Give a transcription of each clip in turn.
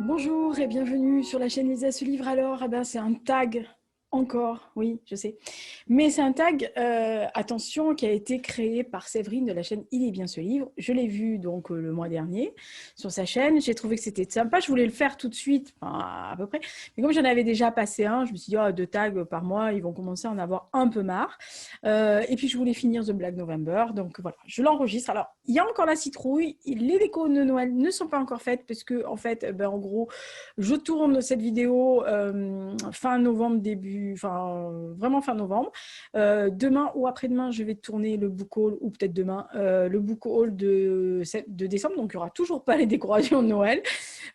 Bonjour et bienvenue sur la chaîne Lisa ce livre. Alors, c'est un tag encore, oui, je sais. Mais c'est un tag, attention, qui a été créé par Séverine de la chaîne Il est bien ce livre. Je l'ai vu donc le mois dernier sur sa chaîne. J'ai trouvé que c'était sympa. Je voulais le faire tout de suite, enfin, à peu près. Mais comme j'en avais déjà passé un, je me suis dit, oh, 2 tags par mois, ils vont commencer à en avoir un peu marre. Et puis, je voulais finir The Black November. Donc voilà, je l'enregistre. Alors, il y a encore la citrouille. Les décos de Noël ne sont pas encore faites parce que, en fait, en gros, je tourne cette vidéo fin novembre, vraiment fin novembre. Demain ou après-demain, je vais tourner le book haul, ou peut-être demain, le book haul de décembre. Donc, il n'y aura toujours pas les décorations de Noël.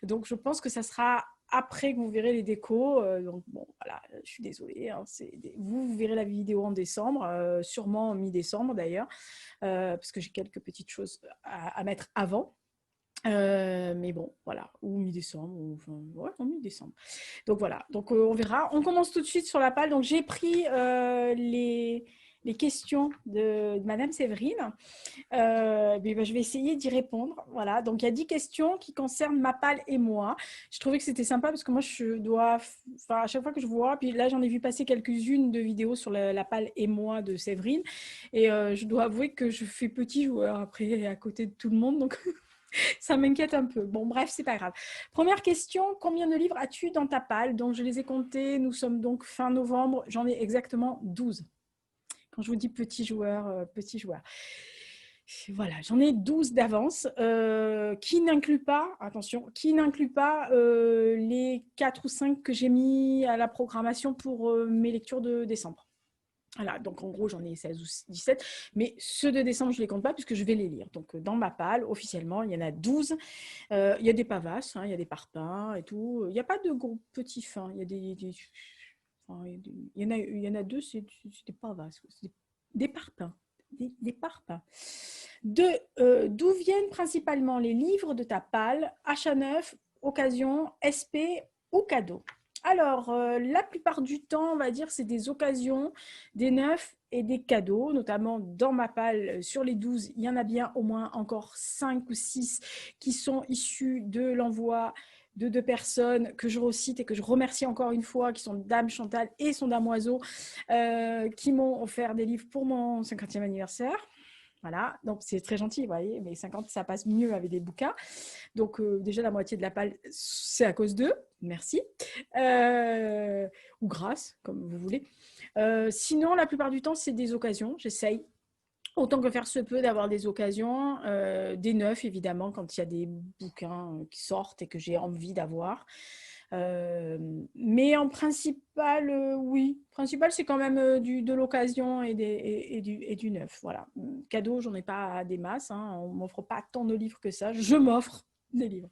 Donc, je pense que ça sera après que vous verrez les décos. Donc, bon, voilà, je suis désolée. Hein, vous verrez la vidéo en décembre, sûrement mi-décembre d'ailleurs, parce que j'ai quelques petites choses à mettre avant. Mais bon, voilà, ou mi-décembre, enfin, ouais, en mi-décembre. Donc voilà, donc on verra. On commence tout de suite sur la palle. Donc j'ai pris les questions de Madame Séverine. Je vais essayer d'y répondre. Voilà, donc il y a 10 questions qui concernent ma palle et moi. Je trouvais que c'était sympa parce que moi je dois, enfin à chaque fois que je vois, puis là j'en ai vu passer quelques-unes de vidéos sur la palle et moi de Séverine, et je dois avouer que je fais petit joueur après à côté de tout le monde, donc ça m'inquiète un peu. Bon, bref, c'est pas grave. Première question, combien de livres as-tu dans ta palle? Donc, je les ai comptés. Nous sommes donc fin novembre. J'en ai exactement 12. Quand je vous dis petit joueur, petit joueur. Voilà, j'en ai 12 d'avance, qui n'inclut pas, attention, qui n'inclut pas les 4 ou 5 que j'ai mis à la programmation pour mes lectures de décembre. Voilà, donc en gros, j'en ai 16 ou 17, mais ceux de décembre, je ne les compte pas puisque je vais les lire. Donc, dans ma palle, officiellement, il y en a 12. Il y a des pavasses, hein, il y a des parpaings et tout. Il n'y a pas de gros petits fins. Il y a enfin, il y en a deux, c'est des pavasses. Des parpaings. Des parpaings. D'où viennent principalement les livres de ta palle, achat neuf, occasion, SP ou cadeau? Alors, la plupart du temps, on va dire, c'est des occasions, des neufs et des cadeaux, notamment dans ma palle, sur les 12, il y en a bien au moins encore 5 ou 6 qui sont issus de l'envoi de 2 personnes que je recite et que je remercie encore une fois, qui sont Dame Chantal et son Damoiseau, qui m'ont offert des livres pour mon 50e anniversaire. Voilà, donc c'est très gentil, vous voyez, mais 50, ça passe mieux avec des bouquins. Donc déjà, la moitié de la palle, c'est à cause d'eux, merci. Ou grâce, comme vous voulez. Sinon, la plupart du temps, c'est des occasions, j'essaye. Autant que faire se peut d'avoir des occasions, des neufs évidemment, quand il y a des bouquins qui sortent et que j'ai envie d'avoir. Mais en principal, oui. Principal, c'est quand même de l'occasion et du neuf. Voilà. Cadeau, j'en ai pas des masses. Hein. On ne m'offre pas tant de livres que ça. Je m'offre des livres.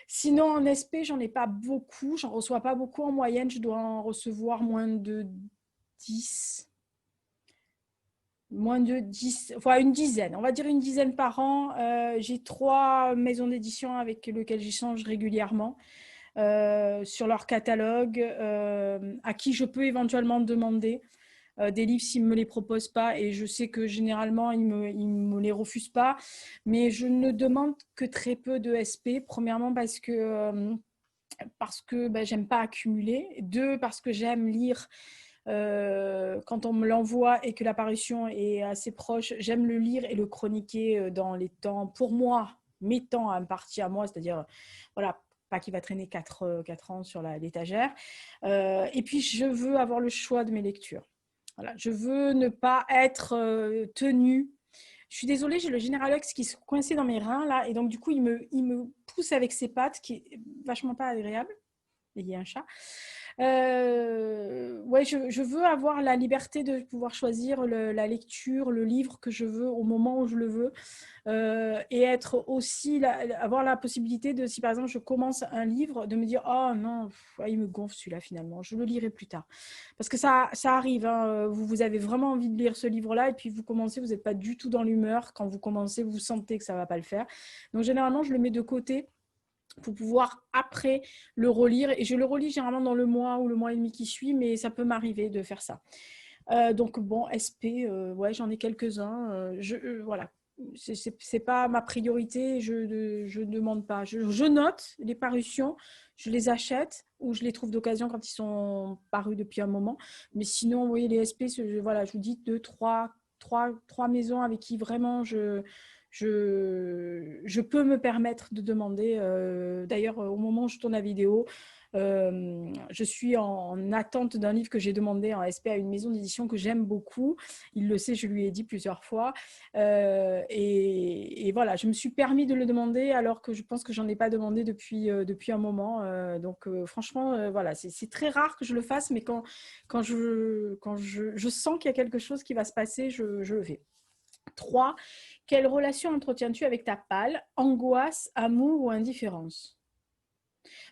Sinon, en SP, j'en ai pas beaucoup. J'en reçois pas beaucoup en moyenne. Je dois en recevoir dix moins de 10, enfin une dizaine, on va dire une dizaine par an. J'ai 3 maisons d'édition avec lesquelles j'échange régulièrement sur leur catalogue, à qui je peux éventuellement demander des livres s'ils ne me les proposent pas, et je sais que généralement ils me les refusent pas, mais je ne demande que très peu de SP, premièrement parce que j'aime pas accumuler, deux, parce que j'aime lire quand on me l'envoie et que l'apparition est assez proche, j'aime le lire et le chroniquer dans les temps, pour moi, mes temps à me partir à moi, c'est-à-dire, voilà, pas qu'il va traîner 4 ans sur l'étagère. Et puis, je veux avoir le choix de mes lectures. Voilà, je veux ne pas être tenue. Je suis désolée, j'ai le Généralox qui se coincé dans mes reins, là, et donc, du coup, il me pousse avec ses pattes, qui est vachement pas agréable. Il y a un chat. Ouais, je veux avoir la liberté de pouvoir choisir la lecture, le livre que je veux au moment où je le veux, et être aussi avoir la possibilité de, si par exemple je commence un livre, de me dire oh non, il me gonfle celui-là finalement, je le lirai plus tard, parce que ça arrive, hein, vous avez vraiment envie de lire ce livre-là et puis vous commencez, vous n'êtes pas du tout dans l'humeur, quand vous commencez vous sentez que ça va pas le faire, donc généralement je le mets de côté pour pouvoir après le relire. Et je le relis généralement dans le mois ou le mois et demi qui suit, mais ça peut m'arriver de faire ça. Donc bon, SP, ouais, j'en ai quelques-uns. Voilà. c'est pas ma priorité, je ne demande pas. Je note les parutions, je les achète ou je les trouve d'occasion quand ils sont parus depuis un moment. Mais sinon, vous voyez, les SP, voilà, je vous dis deux, trois maisons avec qui vraiment je peux me permettre de demander. D'ailleurs, au moment où je tourne la vidéo, je suis en attente d'un livre que j'ai demandé en SP à une maison d'édition que j'aime beaucoup. Il le sait, je lui ai dit plusieurs fois. Et voilà, je me suis permis de le demander alors que je pense que j'en ai pas demandé depuis un moment. Donc franchement, voilà, c'est très rare que je le fasse, mais quand je sens qu'il y a quelque chose qui va se passer, je le fais. 3. Quelle relation entretiens-tu avec ta palle? Angoisse, amour ou indifférence?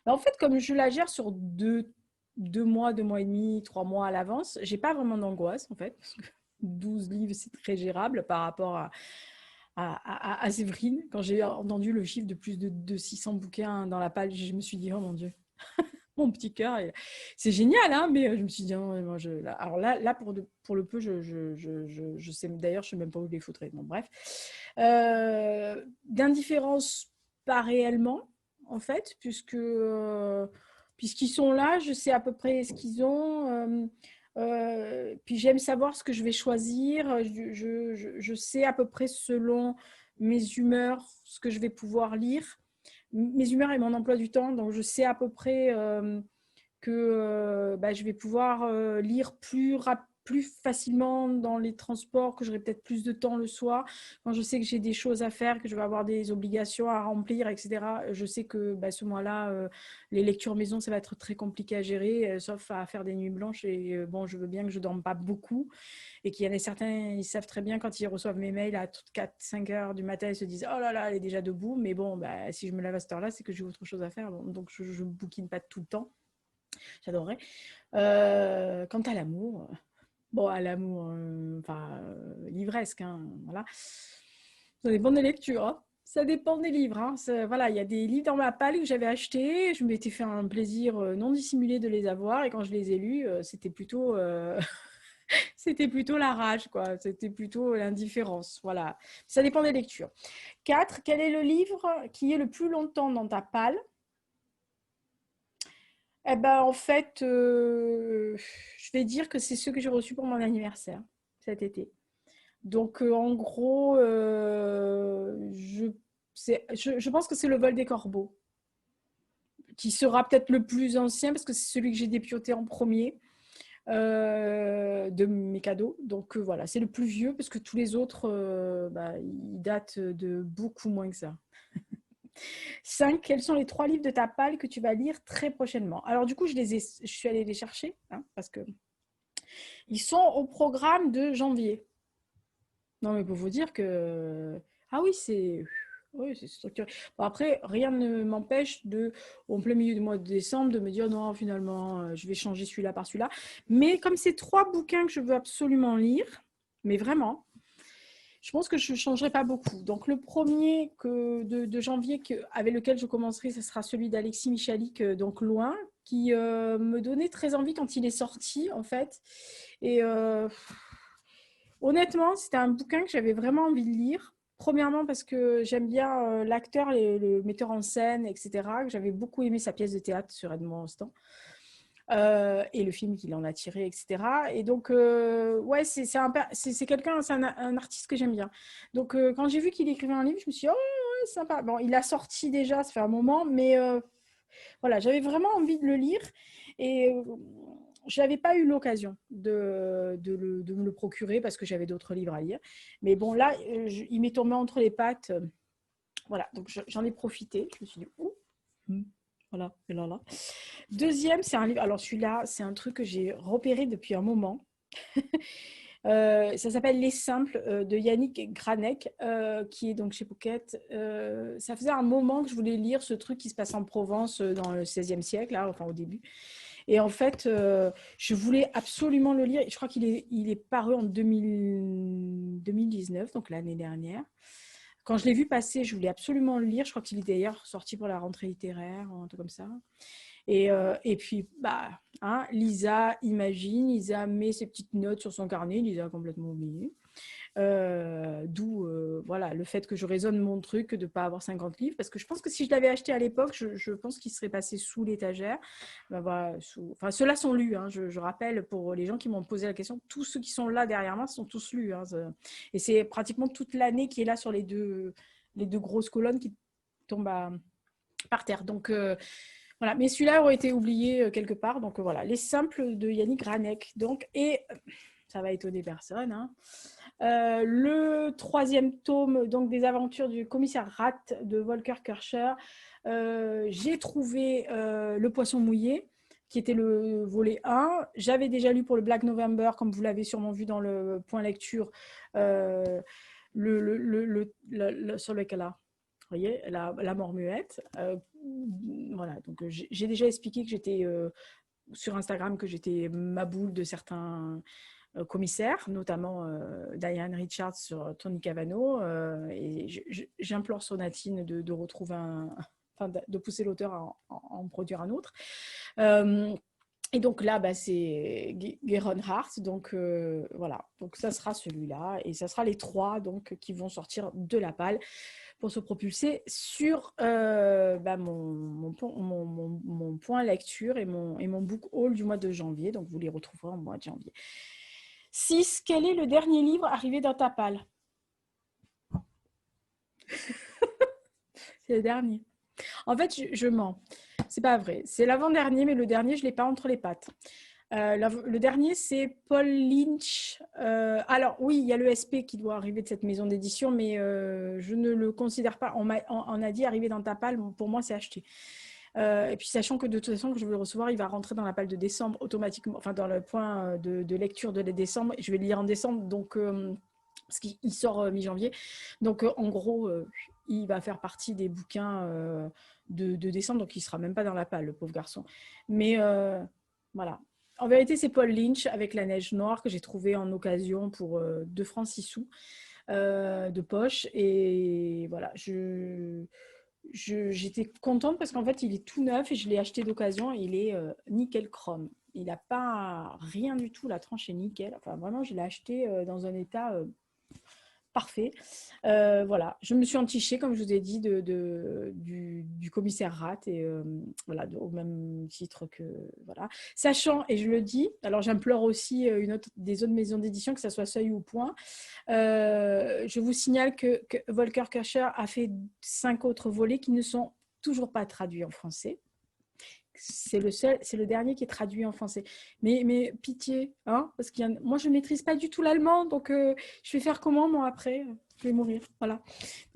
En fait, comme je la gère sur 2 mois, 2 mois et demi, 3 mois à l'avance, j'ai pas vraiment d'angoisse en fait. Parce que 12 livres, c'est très gérable par rapport à Séverine. Quand j'ai entendu le chiffre de plus de 600 bouquins dans la palle, je me suis dit, oh mon Dieu, mon petit cœur. C'est génial, hein, mais je me suis dit, non, moi, alors là pour le peu, je sais, d'ailleurs, je ne sais même pas où je les foutrais. Bon, bref. D'indifférence, pas réellement, en fait, puisqu'ils sont là, je sais à peu près ce qu'ils ont. Puis j'aime savoir ce que je vais choisir. Je sais à peu près selon mes humeurs ce que je vais pouvoir lire. Mes humeurs et mon emploi du temps, donc je sais à peu près que je vais pouvoir lire plus facilement dans les transports, que j'aurai peut-être plus de temps le soir, quand je sais que j'ai des choses à faire, que je vais avoir des obligations à remplir, etc. Je sais que ce mois-là, les lectures maison, ça va être très compliqué à gérer, sauf à faire des nuits blanches. Et bon, je veux bien que je ne dorme pas beaucoup. Et qu'il y en a certains, ils savent très bien quand ils reçoivent mes mails à toutes 4-5 heures du matin, ils se disent « Oh là là, elle est déjà debout ». Mais bon, si je me lève à cette heure-là, c'est que j'ai autre chose à faire. Bon, donc, je ne bouquine pas tout le temps. J'adorerais. Quant à l'amour, à l'amour, livresque, hein, voilà. Ça dépend des lectures, hein. Ça dépend des livres, hein. Voilà, il y a des livres dans ma palle que j'avais achetés. Je m'étais fait un plaisir non dissimulé de les avoir. Et quand je les ai lus, c'était plutôt, c'était plutôt la rage, quoi. C'était plutôt l'indifférence. Voilà. Ça dépend des lectures. 4. Quel est le livre qui est le plus longtemps dans ta palle? Eh ben, en fait, je vais dire que c'est ceux que j'ai reçus pour mon anniversaire cet été. Donc, en gros, je pense que c'est Le vol des corbeaux, qui sera peut-être le plus ancien parce que c'est celui que j'ai dépioté en premier de mes cadeaux. Donc, voilà, c'est le plus vieux parce que tous les autres, ils datent de beaucoup moins que ça. 5. Quels sont les 3 livres de ta palle que tu vas lire très prochainement? Alors, du coup, je suis allée les chercher parce que ils sont au programme de janvier. Non, mais pour vous dire que... Ah oui, c'est structuré. Bon, après, rien ne m'empêche au plein milieu du mois de décembre, de me dire non, finalement, je vais changer celui-là par celui-là. Mais comme c'est 3 bouquins que je veux absolument lire, mais vraiment, je pense que je ne changerai pas beaucoup. Donc, le premier de janvier avec lequel je commencerai, ce sera celui d'Alexis Michalik, donc Loin, qui me donnait très envie quand il est sorti, en fait. Et honnêtement, c'était un bouquin que j'avais vraiment envie de lire. Premièrement, parce que j'aime bien l'acteur, le metteur en scène, etc. J'avais beaucoup aimé sa pièce de théâtre sur Edmond Rostand. Et le film qu'il en a tiré, etc. Et donc, ouais, c'est quelqu'un, c'est un artiste que j'aime bien. Donc, quand j'ai vu qu'il écrivait un livre, je me suis dit, oh, ouais, sympa. Bon, il a sorti déjà, ça fait un moment, mais voilà, j'avais vraiment envie de le lire. Et je n'avais pas eu l'occasion de me le procurer parce que j'avais d'autres livres à lire. Mais bon, là, il m'est tombé entre les pattes. Voilà, donc j'en ai profité. Je me suis dit, ouh, voilà, et là. Deuxième, c'est un livre. Alors, celui-là, c'est un truc que j'ai repéré depuis un moment. Ça s'appelle Les Simples de Yannick Granek, qui est donc chez Pocket. Ça faisait un moment que je voulais lire ce truc qui se passe en Provence dans le XVIe siècle, là, enfin au début. Et en fait, je voulais absolument le lire. Je crois qu'il est paru en 2019, donc l'année dernière. Quand je l'ai vu passer, je voulais absolument le lire. Je crois qu'il est d'ailleurs sorti pour la rentrée littéraire, un truc comme ça. Et puis, Lisa imagine, Lisa met ses petites notes sur son carnet, Lisa a complètement oublié. D'où voilà, le fait que je raisonne mon truc de ne pas avoir 50 livres, parce que je pense que si je l'avais acheté à l'époque, je pense qu'il serait passé sous l'étagère. Ben voilà, enfin, ceux-là sont lus, hein, je rappelle pour les gens qui m'ont posé la question, tous ceux qui sont là derrière moi sont tous lus. Hein, et c'est pratiquement toute l'année qui est là sur les deux grosses colonnes qui tombent par terre. Donc voilà, mais celui-là aurait été oublié quelque part. Donc voilà, les simples de Yannick Granek. Donc, et ça va étonner personne, hein. Le troisième tome donc, des aventures du commissaire Rat de Volker Kercher. J'ai trouvé Le Poisson mouillé, qui était le volet 1. J'avais déjà lu pour le Black November, comme vous l'avez sûrement vu dans le point lecture, sur lequel là, vous voyez, la mort muette. Voilà, donc j'ai déjà expliqué que j'étais sur Instagram, que j'étais ma boule de certains commissaires, notamment Diane Richards sur Tony Cavano. Et j'implore Sonatine de retrouver enfin, de pousser l'auteur à en produire un autre. Et donc là, bah, c'est Geron Hart. Donc voilà, donc ça sera celui-là. Et ça sera les 3 donc, qui vont sortir de la palle pour se propulser sur bah, mon point lecture et mon book haul du mois de janvier. Donc vous les retrouverez en mois de janvier. 6. Quel est le dernier livre arrivé dans ta palle? C'est le dernier. En fait, je mens. C'est pas vrai. C'est l'avant-dernier, mais le dernier, je ne l'ai pas entre les pattes. Le dernier, c'est Paul Lynch. Alors, oui, il y a le SP qui doit arriver de cette maison d'édition, mais je ne le considère pas. On a dit arriver dans ta palle, pour moi, c'est acheté. Et puis, sachant que de toute façon, que je vais le recevoir, il va rentrer dans la palle de décembre automatiquement, enfin, dans le point de lecture de décembre. Je vais le lire en décembre, donc, parce qu'il sort mi-janvier. Donc, en gros, il va faire partie des bouquins de décembre, donc il ne sera même pas dans la palle, le pauvre garçon. Mais voilà. En vérité, c'est Paul Lynch avec La Neige Noire que j'ai trouvé en occasion pour 2 francs 6 sous de poche. Et voilà, j'étais contente parce qu'en fait, il est tout neuf et je l'ai acheté d'occasion. Il est nickel chrome. Il n'a pas rien du tout, la tranche est nickel. Enfin, vraiment, je l'ai acheté dans un état parfait. Voilà, je me suis entichée, comme je vous ai dit, du commissaire Rat, et voilà, au même titre que voilà. Sachant, et je le dis, alors j'implore aussi des autres maisons d'édition, que ce soit Seuil ou Point, je vous signale que Volker Kercher a fait 5 autres volets qui ne sont toujours pas traduits en français. C'est le dernier qui est traduit en français. Mais pitié, hein, parce que moi je ne maîtrise pas du tout l'allemand, donc je vais faire comment moi après? Je vais mourir, voilà.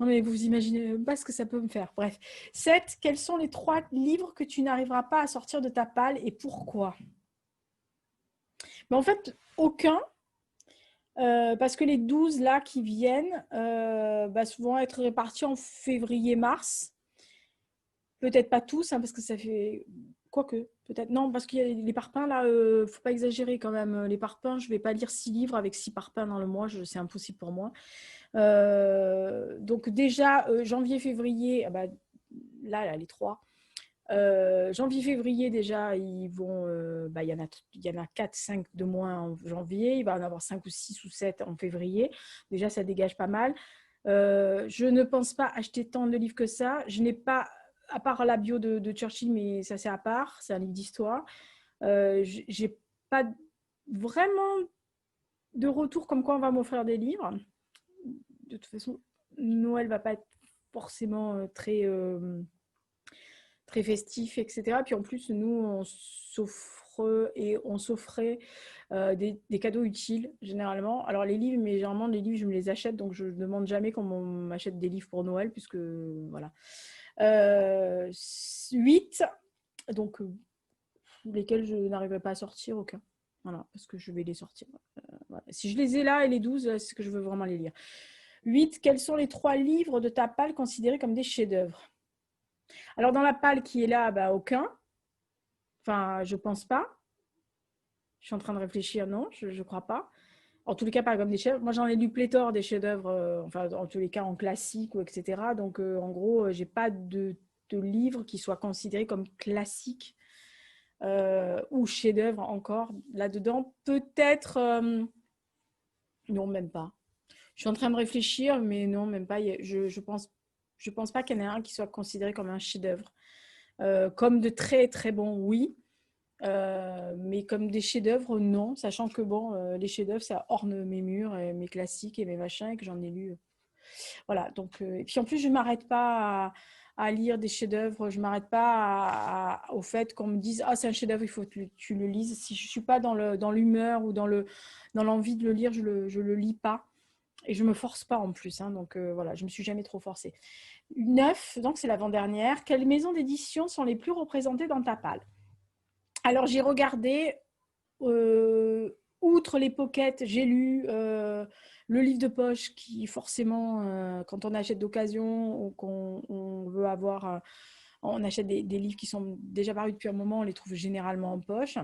Non mais vous imaginez pas ce que ça peut me faire. Bref. 7. Quels sont les 3 livres que tu n'arriveras pas à sortir de ta palle et pourquoi? Mais en fait, aucun. Parce que les 12 là qui viennent vont être répartis en février-mars. Peut-être pas tous, hein, parce que ça fait... Quoique, peut-être. Non, parce qu'il y a les parpaings, là, faut pas exagérer quand même. Les parpaings, je vais pas lire 6 livres avec 6 parpaings dans le mois, c'est impossible pour moi. Donc déjà, janvier-février, là, les 3. Janvier-février, déjà, ils vont... il y en a 4, 5 de moins en janvier. Il va en avoir 5 ou 6 ou 7 en février. Déjà, ça dégage pas mal. Je ne pense pas acheter tant de livres que ça. Je n'ai pas... À part la bio de Churchill, mais ça c'est à part, c'est un livre d'histoire. J'ai pas vraiment de retour comme quoi on va m'offrir des livres. De toute façon, Noël va pas être forcément très festif, etc. Puis en plus, nous, on s'offrait des cadeaux utiles, généralement. Alors les livres, mais généralement, les livres, je me les achète, donc je ne demande jamais qu'on m'achète des livres pour Noël, puisque, voilà. 8, donc lesquels je n'arriverai pas à sortir, aucun. Voilà, parce que je vais les sortir. Voilà. Si je les ai là, et les 12, c'est que je veux vraiment les lire. 8, quels sont les 3 livres de ta palle considérés comme des chefs-d'œuvre? Alors, dans la palle qui est là, aucun. Enfin, je pense pas. Je suis en train de réfléchir, non, je ne crois pas. En tous les cas, pas comme des chefs. Moi, j'en ai lu pléthore des chefs-d'œuvre, enfin, en tous les cas, en classique, ou etc. Donc, en gros, j'ai pas de livre qui soit considéré comme classique ou chef-d'œuvre encore là-dedans. Peut-être, non, même pas. Je suis en train de réfléchir, mais non, même pas. Je pense pas qu'il y en ait un qui soit considéré comme un chef-d'œuvre. Comme de très très bons, oui. Mais comme des chefs-d'œuvre, non. Sachant que bon, les chefs-d'œuvre, ça orne mes murs, et mes classiques et mes machins, et que j'en ai lu. Voilà. Donc, et puis en plus, je ne m'arrête pas à lire des chefs-d'œuvre. Je ne m'arrête pas au fait qu'on me dise ah, c'est un chef-d'œuvre, il faut que tu le lises. Si je ne suis pas dans l'humeur ou dans l'envie de le lire, je le lis pas. Et je ne me force pas en plus. Hein, donc voilà, je ne me suis jamais trop forcée. 9, donc c'est l'avant-dernière. Quelles maisons d'édition sont les plus représentées dans ta palle? Alors j'ai regardé, outre les pockets, j'ai lu le livre de poche qui forcément, quand on achète d'occasion ou qu'on veut avoir, on achète des livres qui sont déjà parus depuis un moment, on les trouve généralement en poche.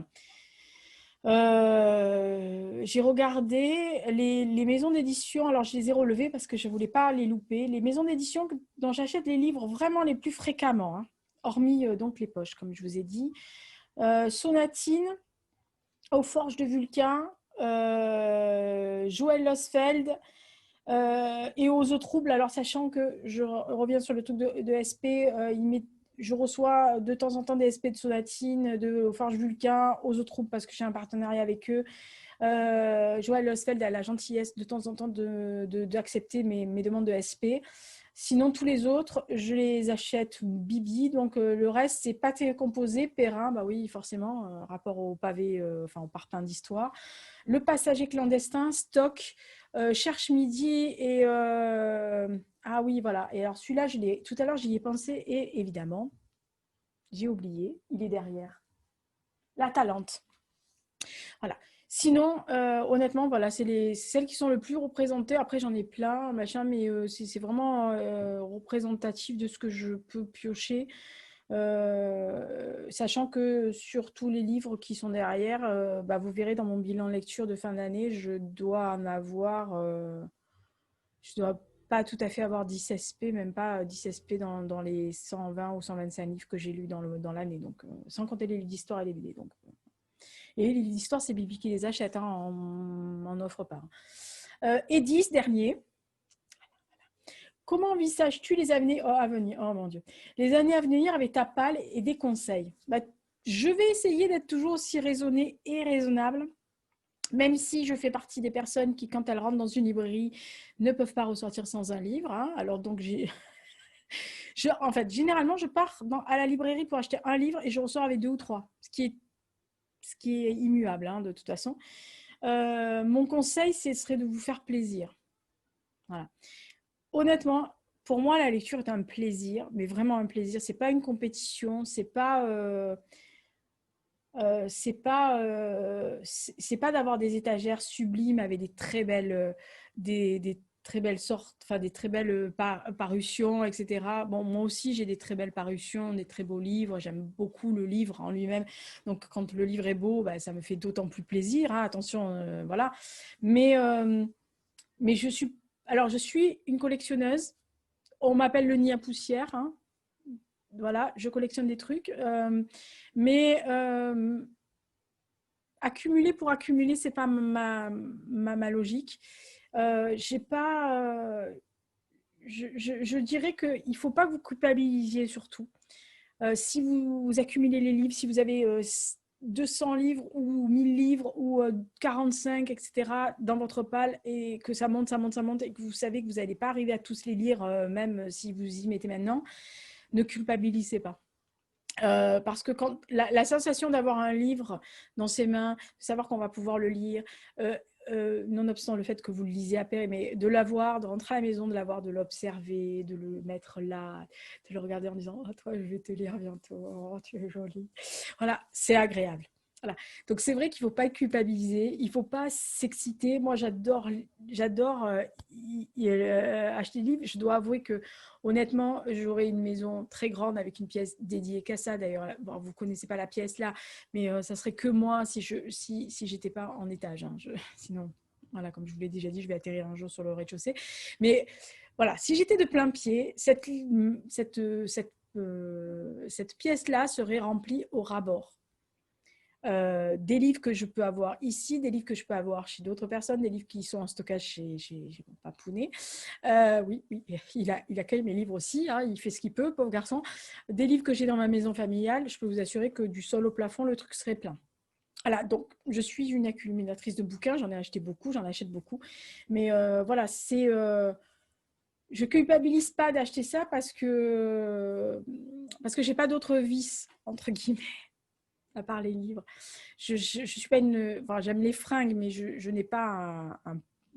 J'ai regardé les maisons d'édition, alors je les ai relevées parce que je ne voulais pas les louper. Les maisons d'édition dont j'achète les livres vraiment les plus fréquemment, hein, hormis donc les poches, comme je vous ai dit. Sonatine, Aux Forges de Vulcain, Joël Losfeld et Aux Eaux Troubles. Alors, sachant que je reviens sur le truc de SP, je reçois de temps en temps des SP de Sonatine, Aux Forges Vulcain, Aux Eaux Troubles parce que j'ai un partenariat avec eux. Joël Losfeld a la gentillesse de temps en temps d'accepter mes demandes de SP. Sinon, tous les autres, je les achète Bibi. Donc, le reste, c'est pâté composé, Perrin, bah oui, forcément, rapport au pavé, enfin, au parpaing d'histoire. Le Passager clandestin, Stock, Cherche Midi et... ah oui, voilà. Et alors, celui-là, tout à l'heure, j'y ai pensé et évidemment, j'ai oublié, il est derrière. La Talente. Voilà. Sinon, honnêtement, voilà, c'est celles qui sont le plus représentées. Après, j'en ai plein, machin, mais c'est vraiment représentatif de ce que je peux piocher. Sachant que sur tous les livres qui sont derrière, bah, vous verrez dans mon bilan lecture de fin d'année, je dois en avoir, je dois pas tout à fait avoir 10 SP, même pas 10 SP dans les 120 ou 125 livres que j'ai lus dans l'année, donc sans compter les livres d'histoire et les BD. Donc, et les livres d'histoire, c'est Bibi qui les achète, hein, en offre pas. Et 10, dernier. Comment envisages-tu les années à venir? Oh mon Dieu. Les années à venir avec ta palle et des conseils. Bah, je vais essayer d'être toujours aussi raisonnée et raisonnable, même si je fais partie des personnes qui, quand elles rentrent dans une librairie, ne peuvent pas ressortir sans un livre. Hein. Alors donc, en fait, généralement, je pars à la librairie pour acheter un livre et je ressors avec 2 ou 3, ce qui est immuable, hein, de toute façon. Mon conseil, ce serait de vous faire plaisir. Voilà. Honnêtement, pour moi, la lecture est un plaisir, mais vraiment un plaisir. C'est pas une compétition, c'est pas d'avoir des étagères sublimes avec des très belles sortes, enfin des très belles parutions, etc. Bon, moi aussi, j'ai des très belles parutions, des très beaux livres. J'aime beaucoup le livre en lui-même. Donc, quand le livre est beau, bah, ça me fait d'autant plus plaisir. Hein, attention, voilà. Mais, je suis une collectionneuse. On m'appelle le nid à poussière. Hein. Voilà, je collectionne des trucs. Mais accumuler pour accumuler, c'est pas ma logique. J'ai pas, je dirais qu'il ne faut pas que vous culpabilisiez surtout. Si vous accumulez les livres, si vous avez 200 livres ou 1000 livres ou 45, etc. dans votre palle et que ça monte, ça monte, ça monte et que vous savez que vous n'allez pas arriver à tous les lire, même si vous y mettez maintenant, ne culpabilisez pas. Parce que quand la sensation d'avoir un livre dans ses mains, de savoir qu'on va pouvoir le lire, nonobstant le fait que vous le lisez à paix, mais de l'avoir, de rentrer à la maison, de l'avoir, de l'observer, de le mettre là, de le regarder en disant « Oh, toi, je vais te lire bientôt, oh, tu es jolie ». Voilà, c'est agréable. Voilà. Donc c'est vrai qu'il ne faut pas culpabiliser, il ne faut pas s'exciter. Moi, j'adore acheter des livres. Je dois avouer que honnêtement, j'aurais une maison très grande avec une pièce dédiée qu'à ça. D'ailleurs, bon, vous ne connaissez pas la pièce là, mais ça serait que moi si j'étais pas en étage. Hein. Sinon, voilà, comme je vous l'ai déjà dit, je vais atterrir un jour sur le rez-de-chaussée. Mais voilà, si j'étais de plein pied, cette pièce-là serait remplie au ras-bord. des livres que je peux avoir ici, des livres que je peux avoir chez d'autres personnes, des livres qui sont en stockage chez mon papounet. Oui, oui, il accueille mes livres aussi, hein, il fait ce qu'il peut, pauvre garçon. Des livres que j'ai dans ma maison familiale, je peux vous assurer que du sol au plafond, le truc serait plein. Voilà, donc je suis une accumulatrice de bouquins, j'en ai acheté beaucoup, j'en achète beaucoup. Mais voilà, je culpabilise pas d'acheter ça parce que j'ai pas d'autres vices, entre guillemets, à part les livres. Je suis pas une. Enfin, j'aime les fringues, mais je n'ai pas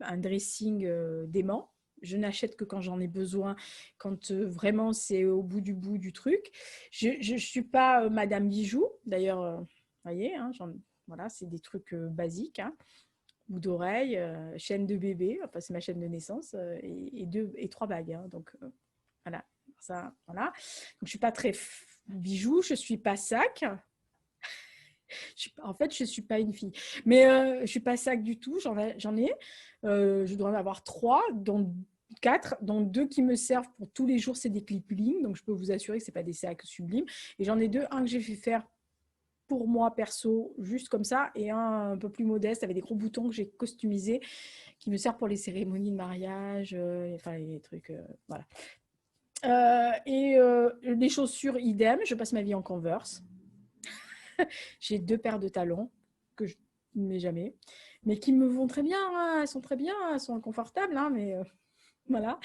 un dressing dément. Je n'achète que quand j'en ai besoin, quand vraiment c'est au bout du truc. Je ne suis pas Madame Bijou. D'ailleurs, vous voyez, hein, voilà, c'est des trucs basiques. Hein. Boucle d'oreille, chaîne de bébé, enfin c'est ma chaîne de naissance, et 3 bagues. Hein, donc voilà, ça, voilà. Donc je suis pas très bijou, je suis pas sac. En fait, je suis pas une fille, mais je suis pas sac du tout. J'en ai. Je dois en avoir 3, dont 4, dont 2 qui me servent pour tous les jours. C'est des clip-lignes, donc je peux vous assurer que c'est pas des sacs sublimes. Et j'en ai 2, un que j'ai fait faire pour moi perso, juste comme ça, et un peu plus modeste avec des gros boutons que j'ai customisés, qui me servent pour les cérémonies de mariage, enfin les trucs, voilà. Les chaussures, idem, je passe ma vie en Converse. J'ai 2 paires de talons que je ne mets jamais, mais qui me vont très bien. Hein, elles sont très bien, elles sont confortables, hein, mais voilà.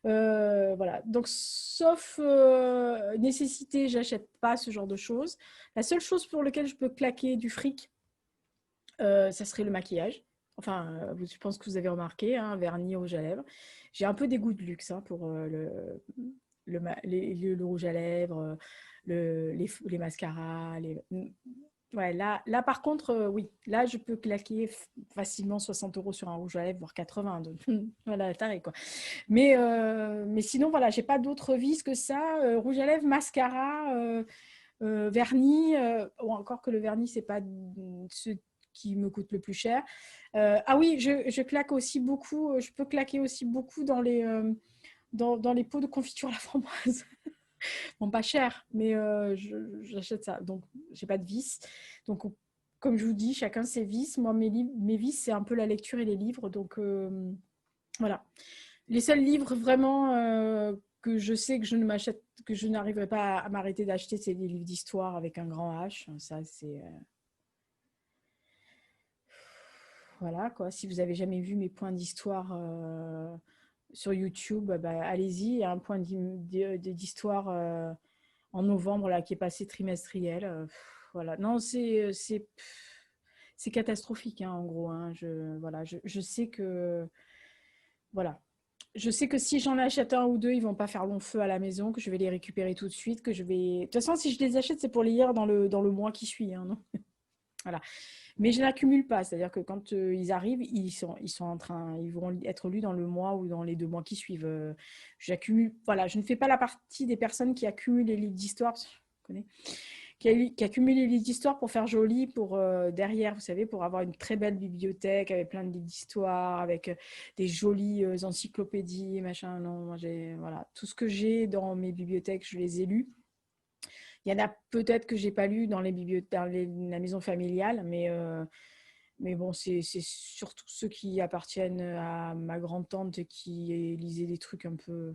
Voilà. Donc, sauf nécessité, j'achète pas ce genre de choses. La seule chose pour laquelle je peux claquer du fric, ça serait le maquillage. Enfin, je pense que vous avez remarqué, hein, vernis, rouge à lèvres. J'ai un peu des goûts de luxe hein, pour le rouge à lèvres, les mascaras. Ouais, là, par contre, oui, là, je peux claquer facilement 60 € sur un rouge à lèvres, voire 80. Donc, voilà, taré, quoi. Mais sinon, voilà, j'ai pas d'autres vices que ça. Rouge à lèvres, mascara, vernis, ou encore que le vernis, c'est pas ce qui me coûte le plus cher. Ah oui, je claque aussi beaucoup, je peux claquer aussi beaucoup dans les pots de confiture à la framboise. Bon, pas cher, mais j'achète ça. Donc, j'ai pas de vices. Donc, comme je vous dis, chacun ses vices. Moi, mes vices, c'est un peu la lecture et les livres. Donc, voilà. Les seuls livres vraiment que je sais que je ne m'achète, que je n'arriverai pas à m'arrêter d'acheter, c'est des livres d'histoire avec un grand H. Ça, c'est voilà quoi. Si vous avez jamais vu mes points d'histoire sur YouTube, bah, allez-y. Il y a un point d'histoire en novembre là qui est passé trimestriel. Voilà. Non, c'est catastrophique hein, en gros. Hein. Voilà, je sais que voilà. Je sais que si j'en achète un ou deux, ils vont pas faire long feu à la maison, que je vais les récupérer tout de suite, que je vais. De toute façon, si je les achète, c'est pour les lire dans le mois qui suit. Hein, non voilà. Mais je n'accumule pas, c'est-à-dire que quand ils arrivent, ils sont en train, ils vont être lus dans le mois ou dans les 2 mois qui suivent. J'accumule, voilà, je ne fais pas la partie des personnes qui accumulent les livres d'histoire, qui accumulent les livres d'histoire pour faire joli, pour derrière, vous savez, pour avoir une très belle bibliothèque avec plein de livres d'histoire, avec des jolies encyclopédies, machin. Non, moi voilà, tout ce que j'ai dans mes bibliothèques, je les ai lus. Il y en a peut-être que j'ai pas lu dans les bibliothèques, la maison familiale, mais bon, c'est surtout ceux qui appartiennent à ma grande-tante qui lisait des trucs un peu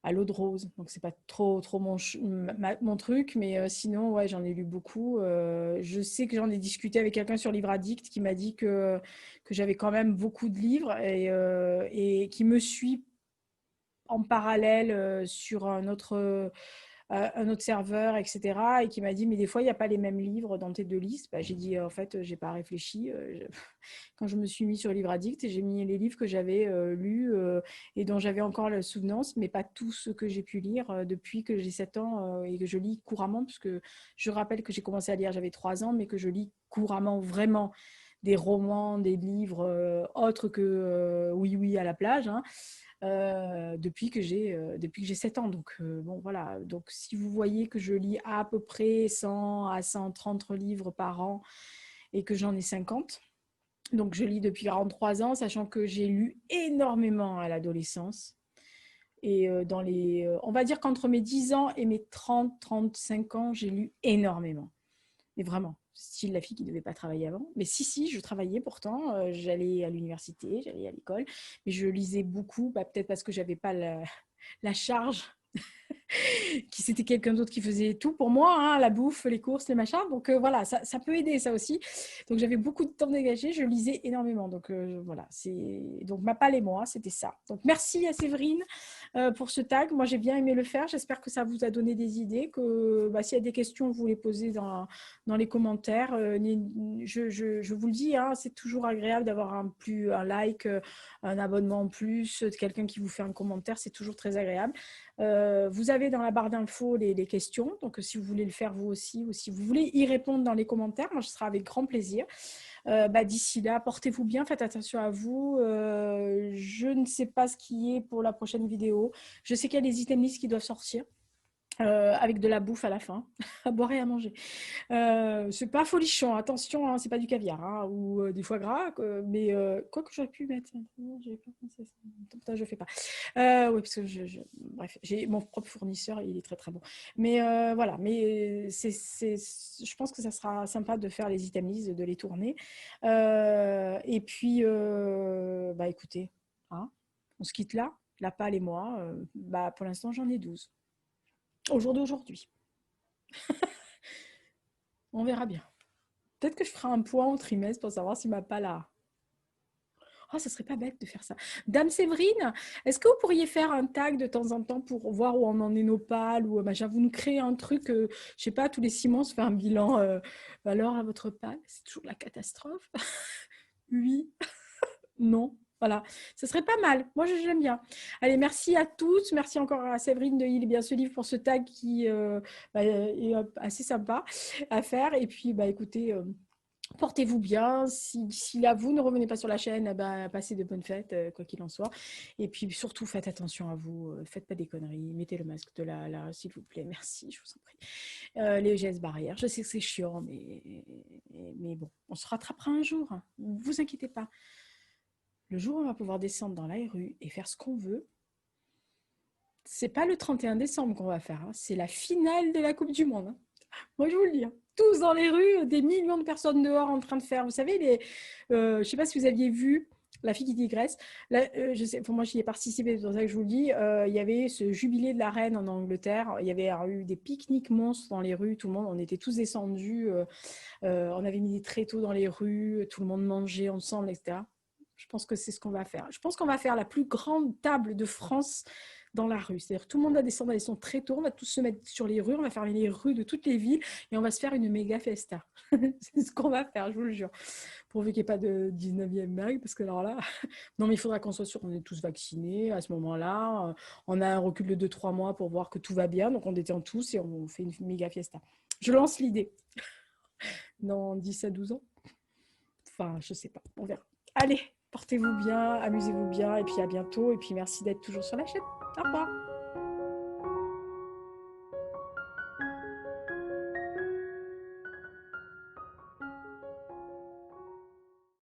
à l'eau de rose. Donc, c'est pas trop mon truc, mais sinon, ouais, j'en ai lu beaucoup. Je sais que j'en ai discuté avec quelqu'un sur Livre Addict qui m'a dit que j'avais quand même beaucoup de livres et qui me suit en parallèle sur un autre serveur, etc. Et qui m'a dit, mais des fois, il n'y a pas les mêmes livres dans tes 2 listes. Bah, j'ai dit, en fait, j'ai pas réfléchi. Quand je me suis mis sur Livre Addict, j'ai mis les livres que j'avais lus et dont j'avais encore la souvenance, mais pas tous ceux que j'ai pu lire depuis que j'ai 7 ans et que je lis couramment, puisque je rappelle que j'ai commencé à lire, j'avais 3 ans, mais que je lis couramment vraiment des romans, des livres autres que Oui, oui à la plage. Hein. Depuis que j'ai 7 ans. Donc, bon, voilà. Donc, si vous voyez que je lis à peu près 100 à 130 livres par an et que j'en ai 50, donc je lis depuis 43 ans, sachant que j'ai lu énormément à l'adolescence. Et on va dire qu'entre mes 10 ans et mes 30, 35 ans, j'ai lu énormément. Mais vraiment, style la fille qui ne devait pas travailler avant. Mais si, je travaillais pourtant. J'allais à l'université, j'allais à l'école. Mais je lisais beaucoup, peut-être parce que je n'avais pas la charge qui c'était quelqu'un d'autre qui faisait tout pour moi, hein, la bouffe, les courses, les machins. Donc voilà, ça peut aider ça aussi. Donc j'avais beaucoup de temps dégagé, je lisais énormément. Donc voilà, donc ma palle et moi, c'était ça. Donc merci à Séverine pour ce tag. Moi j'ai bien aimé le faire. J'espère que ça vous a donné des idées. Que s'il y a des questions, vous les posez dans les commentaires. Je vous le dis, hein, c'est toujours agréable d'avoir un like, un abonnement en plus, quelqu'un qui vous fait un commentaire, c'est toujours très agréable. Vous avez dans la barre d'infos les questions, donc si vous voulez le faire vous aussi, ou si vous voulez y répondre dans les commentaires, moi je serai avec grand plaisir. D'ici là, portez-vous bien, faites attention à vous. Je ne sais pas ce qui est pour la prochaine vidéo. Je sais qu'il y a des items list qui doivent sortir. Avec de la bouffe à la fin, à boire et à manger. C'est pas folichon, attention, hein, c'est pas du caviar hein, ou des foie gras, mais quoi que j'aurais pu mettre. J'avais pas pensé à ça. Je fais pas. Oui, parce que bref, j'ai mon propre fournisseur, il est très très bon. Mais voilà, mais je pense que ça sera sympa de faire les items, de les tourner. Et puis, écoutez, hein, on se quitte là, la palle et moi. Pour l'instant, j'en ai 12. Au jour d'aujourd'hui. On verra bien. Peut-être que je ferai un point au trimestre pour savoir si ma palle a... Oh, ça serait pas bête de faire ça. Dame Séverine, est-ce que vous pourriez faire un tag de temps en temps pour voir où on en est nos pales ou machin? Vous nous créez un truc, je sais pas, tous les 6 mois, on se fait un bilan. Alors, à votre palle, c'est toujours la catastrophe. Oui. Non. Voilà, ce serait pas mal. Moi, j'aime bien. Allez, merci à tous. Merci encore à Séverine de Il est bien ce livre pour ce tag qui est assez sympa à faire. Et puis, écoutez, portez-vous bien. Si là, vous ne revenez pas sur la chaîne, passez de bonnes fêtes, quoi qu'il en soit. Et puis, surtout, faites attention à vous. Faites pas des conneries. Mettez le masque de là, s'il vous plaît. Merci, je vous en prie. Les gestes barrières. Je sais que c'est chiant, mais bon, on se rattrapera un jour. Ne vous inquiétez pas. Le jour où on va pouvoir descendre dans la rue et faire ce qu'on veut, c'est pas le 31 décembre qu'on va faire, hein. C'est la finale de la Coupe du Monde. Hein. Moi, je vous le dis. Hein. Tous dans les rues, des millions de personnes dehors en train de faire. Vous savez, je sais pas si vous aviez vu La fille qui digresse. Là, je sais, moi, j'y ai participé, c'est pour ça que je vous le dis. Il y avait ce jubilé de la reine en Angleterre. Il y avait eu des pique-niques monstres dans les rues. Tout le monde, on était tous descendus. On avait mis des tréteaux dans les rues. Tout le monde mangeait ensemble, etc. Je pense que c'est ce qu'on va faire. Je pense qu'on va faire la plus grande table de France dans la rue. C'est-à-dire tout le monde va descendre à son très tôt. On va tous se mettre sur les rues. On va faire les rues de toutes les villes et on va se faire une méga festa. C'est ce qu'on va faire, je vous le jure. Pourvu qu'il n'y ait pas de 19e vague, parce que alors là, non, mais il faudra qu'on soit sûr qu'on est tous vaccinés à ce moment-là. On a un recul de 2-3 mois pour voir que tout va bien. Donc on détend tous et on fait une méga fiesta. Je lance l'idée. Dans 10 à 12 ans. Enfin, je sais pas. On verra. Allez, portez-vous bien, amusez-vous bien, et puis à bientôt. Et puis merci d'être toujours sur la chaîne. Au revoir.